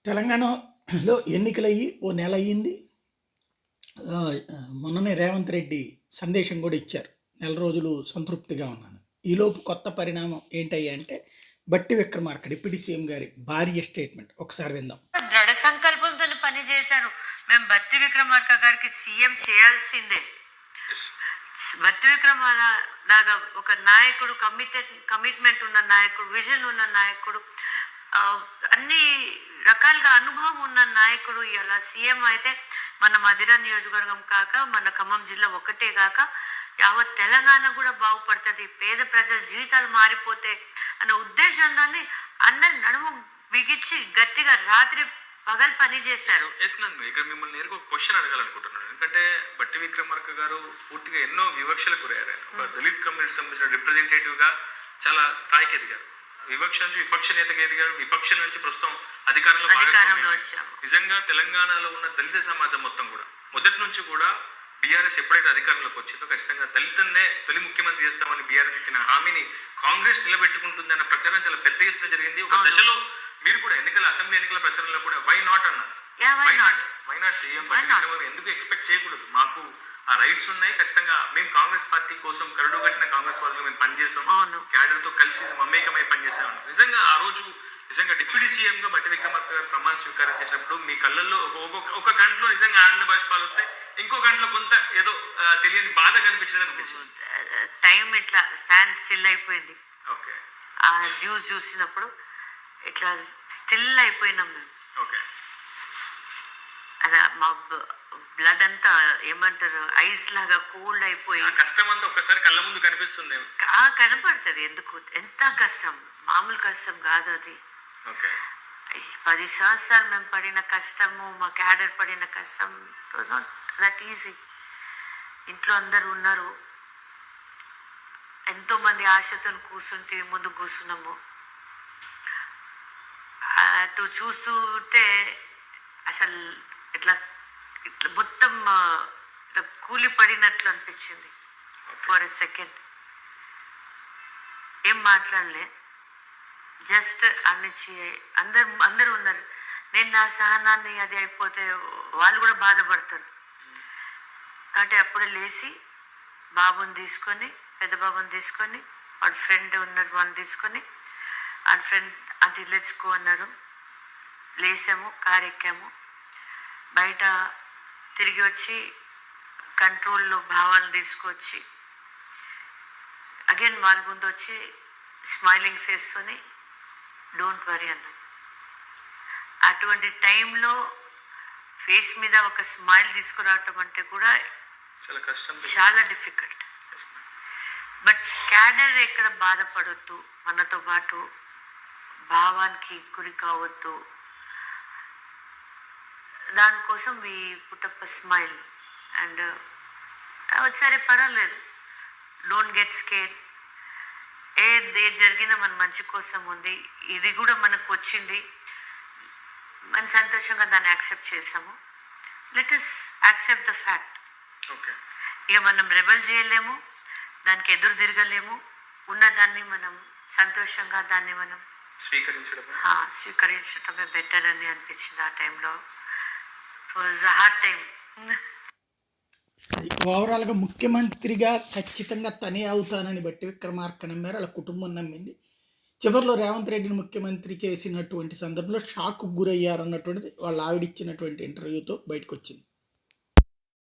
తెలంగాణలో ఎన్నికలయ్యి ఓ నెల అయ్యింది. మొన్ననే రేవంత్ రెడ్డి సందేశం కూడా ఇచ్చారు. నెల రోజులు సంతృప్తిగా ఉన్నాను. ఈలోపు కొత్త పరిణామం ఏంటయ్యా అంటే బట్టి విక్రమార్క డిప్యూటీ సీఎం గారి భార్య స్టేట్మెంట్ ఒకసారి విందాం. దృఢ సంకల్పంతో పని చేశారు. మేము బట్టి విక్రమార్క గారికి సీఎం చేయాల్సిందే. బట్టి విక్రమార్క లాగా ఒక నాయకుడు, కమిట్మెంట్ ఉన్న నాయకుడు, విజన్ ఉన్న నాయకుడు, అన్ని రకాలుగా అనుభవం ఉన్న నాయకుడు ఇలా సీఎం అయితే మన మధిర నియోజకవర్గం కాక మన ఖమ్మం జిల్లా ఒక్కటే కాక యావత్ తెలంగాణ కూడా బాగుపడుతుంది, పేద ప్రజల జీవితాలు మారిపోతే అన్న ఉద్దేశంతో అందరి నడుము బిగించి గట్టిగా రాత్రి పగలు పని చేశారు. ఇక్కడ మిమ్మల్ని నేరుగా ఒక క్వశ్చన్ అడగాలనుకుంటున్నాను. ఎందుకంటే బట్టి విక్రమార్క గారు పూర్తిగా ఎన్నో వివక్షలకు గురయ్యారు. ఒక దళిత్ కమ్యూనిటీ సంబంధించిన రిప్రజెంటేటివ్ గా చాలా స్థాయికి ఎదిగారు. వివక్ష నుంచి విపక్ష నేతగా ఎదిగారు. విపక్షం నుంచి ప్రస్తుతం అధికారంలో వచ్చాము. నిజంగా తెలంగాణలో ఉన్న దళిత సమాజం మొత్తం కూడా మొదటి నుంచి కూడా బీఆర్ఎస్ ఎప్పుడైతే అధికారంలోకి వచ్చిందో ఖచ్చితంగా దళితున్నే తొలి ముఖ్యమంత్రి చేస్తామని బీఆర్ఎస్ ఇచ్చిన హామీని కాంగ్రెస్ నిలబెట్టుకుంటుంది అన్న ప్రచారం చాలా పెద్ద ఎత్తున జరిగింది. ఒక దశలో మీరు కూడా అసెంబ్లీ ఎన్నికల ప్రచారంలో కూడా వై నాట్ అన్నారు. వై నాట్ సీఎం ఎందుకు ఎక్స్పెక్ట్ చేయకూడదు, మాకు ఆ రైట్స్ ఉన్నాయి, ఖచ్చితంగా మేము కాంగ్రెస్ పార్టీ కోసం కరడు కట్టిన కాంగ్రెస్ వాళ్ళు మేము పనిచేసాం, క్యాడర్ తో కలిసి మమేకమై పనిచేసాం. నిజంగా ఆ రోజు నిజంగా డిప్యూటీ సీఎం గా బట్టి విక్రమార్క గారు ప్రమాణ స్వీకారం చేసినప్పుడు మీ కళ్ళల్లో ఒక గంటలో నిజంగా ఆనంద బాష్పాలు వస్తాయి, ఇంకో గంటలో కొంత ఏదో తెలియని బాధ అనిపించింది. టైం ఇట్లా స్టాండ్ స్టిల్ అయిపోయింది. ఓకే, ఆ న్యూస్ చూసినప్పుడు ఇట్లా స్టిల్ అయిపోయినాం మేము. ఓకే, అదే మా బ్లడ్ అంతా ఏమంటారు ఐస్ లాగా కోల్డ్ అయిపోయి కష్టం అంతా ఒక్కసారి కళ్ళ ముందు కనిపిస్తుంది. కనపడుతుంది. ఎందుకు ఎంత కష్టం, మామూలు కష్టం కాదు అది. 10 సంవత్సరాలు మేము పడిన కష్టము, మా క్యాడర్ పడిన కష్టం వాజ్ నాట్ దట్ ఈజీ. ఇంట్లో అందరు ఉన్నారు, ఎంతో మంది ఆశతో కూర్చుంటే ముందు కూర్చున్నాము. అటు చూస్తుంటే అసలు ఇట్లా ఇట్లా మొత్తం ఇట్లా కూలి పడినట్లు అనిపించింది. ఫర్ ఎ సెకండ్ ఏం మాట్లాడలే, జస్ట్ అన్నిచ్చి అందరు ఉన్నారు. నేను నా సహనాన్ని అది అయిపోతే వాళ్ళు కూడా బాధపడతారు కాబట్టి అప్పుడే లేచి బాబుని తీసుకొని, పెద్ద బాబుని తీసుకొని, వాడు ఫ్రెండ్ ఉన్నారు వాళ్ళని తీసుకొని, ఆ ఫ్రెండ్ అది లెట్స్ గో అన్నారు. లేసాము, కారు ఎక్కాము, బయట తిరిగి వచ్చి కంట్రోల్లో భావాలు తీసుకొచ్చి అగైన్ వాళ్ళ ముందు వచ్చి స్మైలింగ్ ఫేస్తోని డోంట్ వరీ అన్నాను. అటువంటి టైంలో ఫేస్ మీద ఒక స్మైల్ తీసుకురావటం అంటే కూడా చాలా కష్టం, చాలా డిఫికల్ట్. బట్ క్యాడర్ ఎక్కడ బాధపడొద్దు, మనతో పాటు భావానికి గురి కావద్దు, దానికోసం we put up a smile and సరే పర్వాలేదు, డోంట్ గెట్ స్కేర్డ్. ఏది జరిగినా మన మంచి కోసం ఉంది, ఇది కూడా మనకు వచ్చింది, మన సంతోషంగా దాన్ని యాక్సెప్ట్ చేసాము. Let us accept the fact. ఇక మనం రెబల్ చేయలేము, దానికి ఎదురు తిరగలేము. ఉన్నదాన్ని మనం సంతోషంగా దాన్ని మనం స్వీకరించడమే బెటర్ అని అనిపించింది ఆ టైంలో. It was a hard time. ఓవరాల్గా ముఖ్యమంత్రిగా ఖచ్చితంగా తనే అవుతానని బట్టి విక్రమార్క నమ్మారు, అలా కుటుంబం నమ్మింది. చివరిలో రేవంత్ రెడ్డిని ముఖ్యమంత్రి చేసినటువంటి సందర్భంలో షాక్కు గురయ్యారు అన్నటువంటిది వాళ్ళ ఆవిడిచ్చినటువంటి ఇంటర్వ్యూతో బయటకు వచ్చింది.